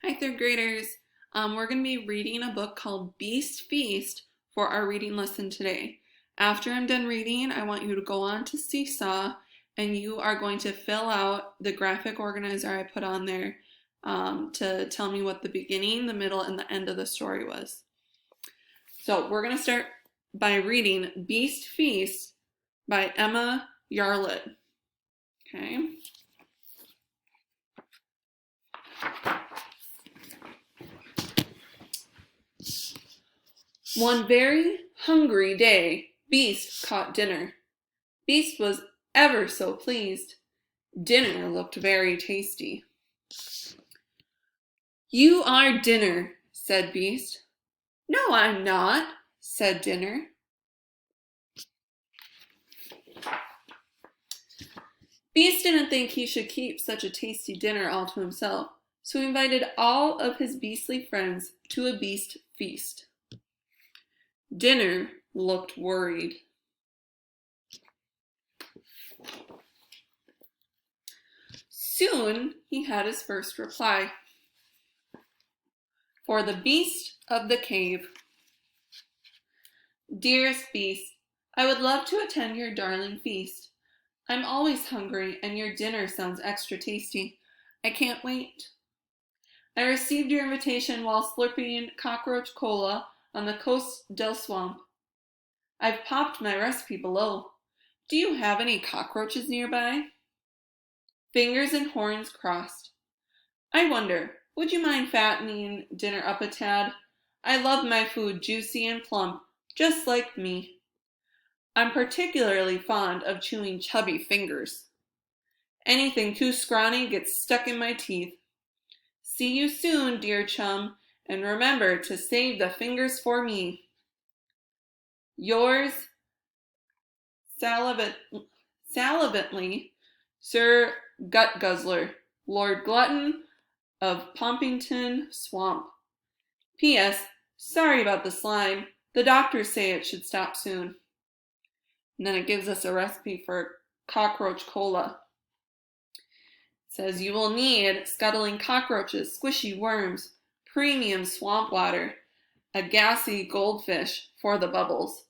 Hi, third graders. We're going to be reading a book called Beast Feast for our reading lesson today. After I'm done reading, I want you to go on to Seesaw and you are going to fill out the graphic organizer I put on there to tell me what the beginning, the middle, and the end of the story was. So we're going to start by reading Beast Feast by Emma Yarlett. Okay. One very hungry day, Beast caught dinner. Beast was ever so pleased. Dinner looked very tasty. "You are dinner," said Beast. "No, I'm not," said Dinner. Beast didn't think he should keep such a tasty dinner all to himself, so he invited all of his beastly friends to a beast feast. Dinner looked worried. Soon he had his first reply. For the beast of the cave. "Dearest Beast, I would love to attend your darling feast. I'm always hungry and your dinner sounds extra tasty. I can't wait. I received your invitation while slurping cockroach cola on the Coast del Swamp. I've popped my recipe below. Do you have any cockroaches nearby?" Fingers and horns crossed. "I wonder, would you mind fattening dinner up a tad? I love my food juicy and plump, just like me. I'm particularly fond of chewing chubby fingers. Anything too scrawny gets stuck in my teeth. See you soon, dear chum, and remember to save the fingers for me. Yours salivantly, Sir Gut Guzzler, Lord Glutton of Pompington Swamp. P.S. Sorry about the slime. The doctors say it should stop soon." And then it gives us a recipe for cockroach cola. It says you will need scuttling cockroaches, squishy worms, premium swamp water, a gassy goldfish for the bubbles.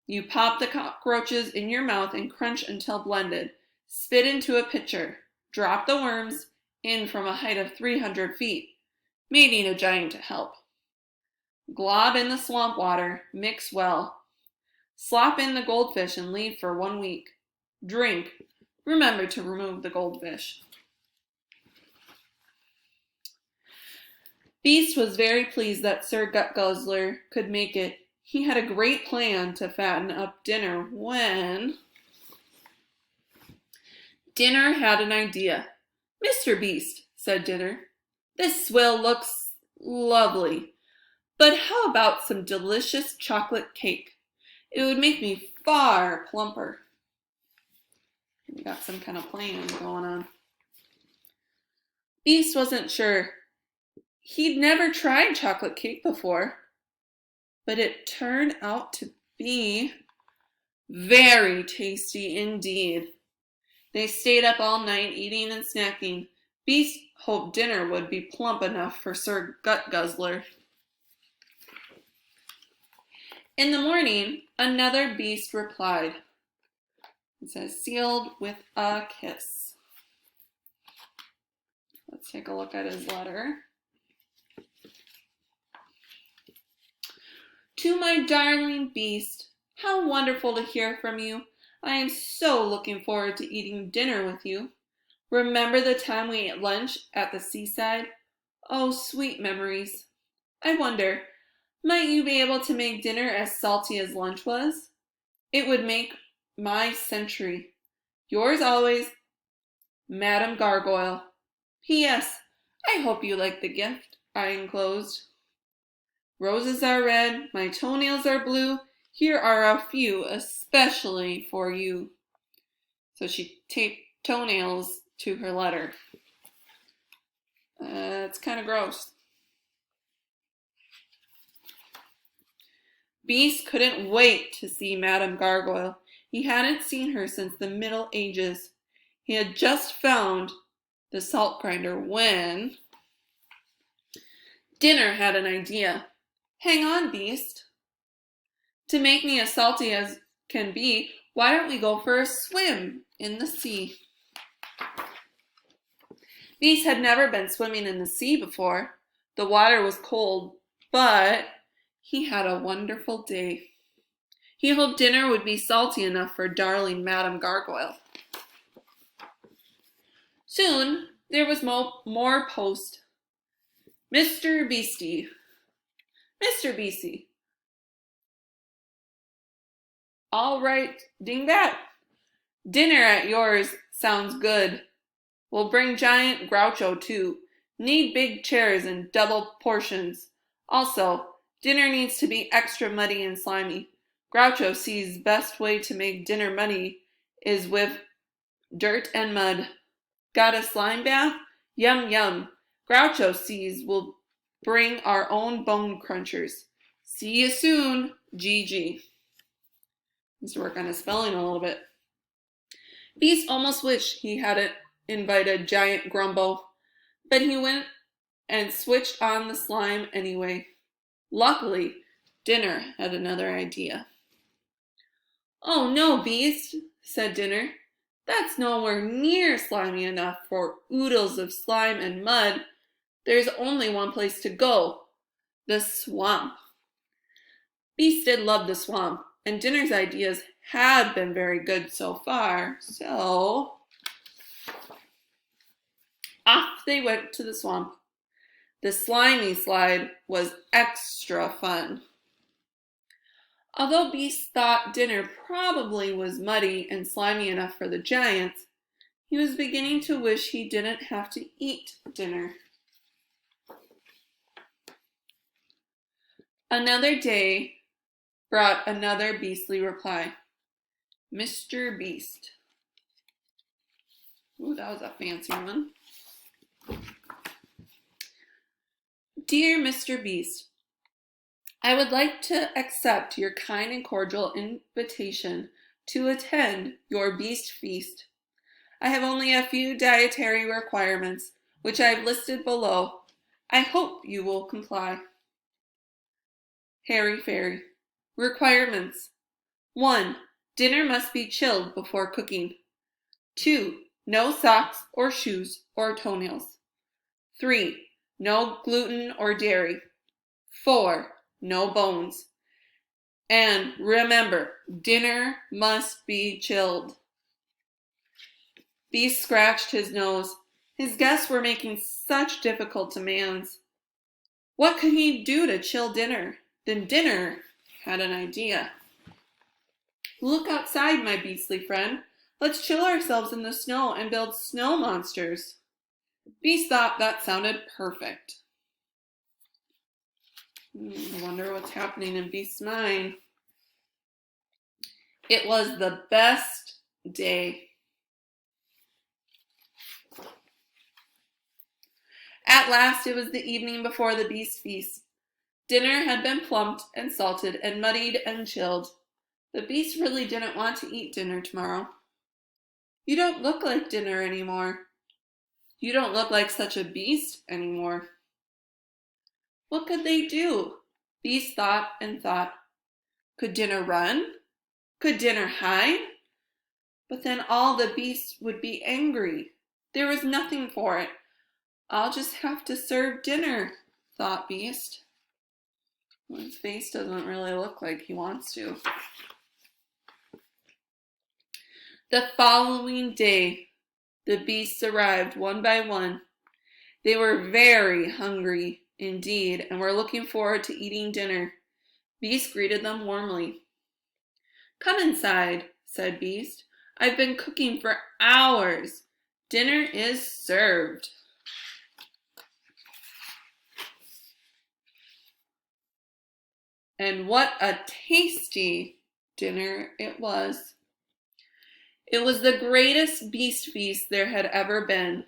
You pop the cockroaches in your mouth and crunch until blended. Spit into a pitcher. Drop the worms in from a height of 300 feet. May need a giant to help. Glob in the swamp water. Mix well. Slop in the goldfish and leave for 1 week. Drink. Remember to remove the goldfish. Beast was very pleased that Sir Gut Guzzler could make it. He had a great plan to fatten up Dinner when Dinner had an idea. "Mr. Beast," said Dinner, "this swill looks lovely, but how about some delicious chocolate cake? It would make me far plumper." We got some kind of plan going on. Beast wasn't sure. He'd never tried chocolate cake before, but it turned out to be very tasty indeed. They stayed up all night eating and snacking. Beast hoped dinner would be plump enough for Sir Gut Guzzler. In the morning, another beast replied. It says, "Sealed with a kiss." Let's take a look at his letter. "To my darling Beast, how wonderful to hear from you. I am so looking forward to eating dinner with you. Remember the time we ate lunch at the seaside? Oh, sweet memories. I wonder, might you be able to make dinner as salty as lunch was? It would make my century. Yours always, Madame Gargoyle. P.S. I hope you like the gift I enclosed. Roses are red, my toenails are blue. Here are a few especially for you." So she taped toenails to her letter. It's kind of gross. Beast couldn't wait to see Madame Gargoyle. He hadn't seen her since the Middle Ages. He had just found the salt grinder when Dinner had an idea. Hang on, Beast. To make me as salty as can be, why don't we go for a swim in the sea? Beast had never been swimming in the sea before. The water was cold, but he had a wonderful day. He hoped dinner would be salty enough for darling Madame Gargoyle. Soon there was more post. Mr. Beastie. Mr. Beastie. All right, dingbat. Dinner at yours sounds good. We'll bring giant Groucho too. Need big chairs and double portions. Also, dinner needs to be extra muddy and slimy. Groucho sees best way to make dinner muddy is with dirt and mud. Got a slime bath? Yum yum. Groucho sees we'll bring our own bone crunchers. See you soon, Gigi. Needs to work on his spelling a little bit. Beast almost wished he hadn't invited Giant Grumbo, but he went and switched on the slime anyway. Luckily, Dinner had another idea. Oh no, Beast, said Dinner. That's nowhere near slimy enough for oodles of slime and mud. There's only one place to go, the swamp. Beast did love the swamp, and Dinner's ideas had been very good so far, so off they went to the swamp. The slimy slide was extra fun. Although Beast thought Dinner probably was muddy and slimy enough for the giants, he was beginning to wish he didn't have to eat dinner. Another day brought another beastly reply. Mr. Beast. Ooh, that was a fancy one. Dear Mr. Beast, I would like to accept your kind and cordial invitation to attend your beast feast. I have only a few dietary requirements, which I have listed below. I hope you will comply. Harry Fairy. Requirements. 1. Dinner must be chilled before cooking. 2. No socks or shoes or toenails. 3. No gluten or dairy. 4. No bones. And remember, dinner must be chilled. Beast scratched his nose. His guests were making such difficult demands. What could he do to chill dinner? Then Dinner had an idea. Look outside, my beastly friend. Let's chill ourselves in the snow and build snow monsters. Beast thought that sounded perfect. I wonder what's happening in Beast's mind. It was the best day. At last it was the evening before the Beast feast. Dinner had been plumped and salted and muddied and chilled. The Beast really didn't want to eat dinner tomorrow. You don't look like Dinner anymore. You don't look like such a beast anymore. What could they do? Beast thought and thought. Could Dinner run? Could Dinner hide? But then all the beasts would be angry. There was nothing for it. I'll just have to serve dinner, thought Beast. Well, his face doesn't really look like he wants to. The following day, the beasts arrived one by one. They were very hungry indeed and were looking forward to eating dinner. Beast greeted them warmly. Come inside, said Beast. I've been cooking for hours. Dinner is served. And what a tasty dinner it was. It was the greatest beast feast there had ever been.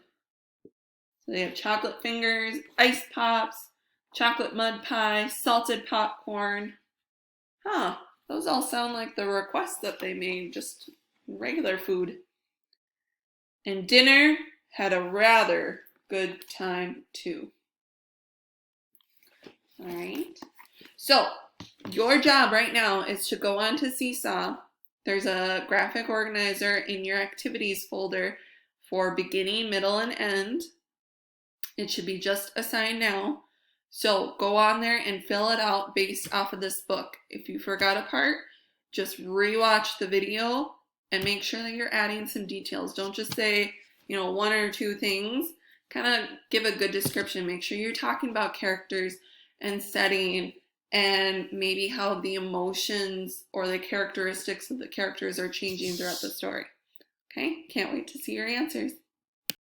So they have chocolate fingers, ice pops, chocolate mud pie, salted popcorn. Those all sound like the requests that they made, just regular food. And Dinner had a rather good time too. All right. So your job right now is to go on to Seesaw. There's a graphic organizer in your activities folder for beginning, middle, and end. It should be just assigned now. So go on there and fill it out based off of this book. If you forgot a part, just rewatch the video and make sure that you're adding some details. Don't just say, one or two things. Kind of give a good description. Make sure you're talking about characters and setting and maybe how the emotions or the characteristics of the characters are changing throughout the story. Okay? Can't wait to see your answers.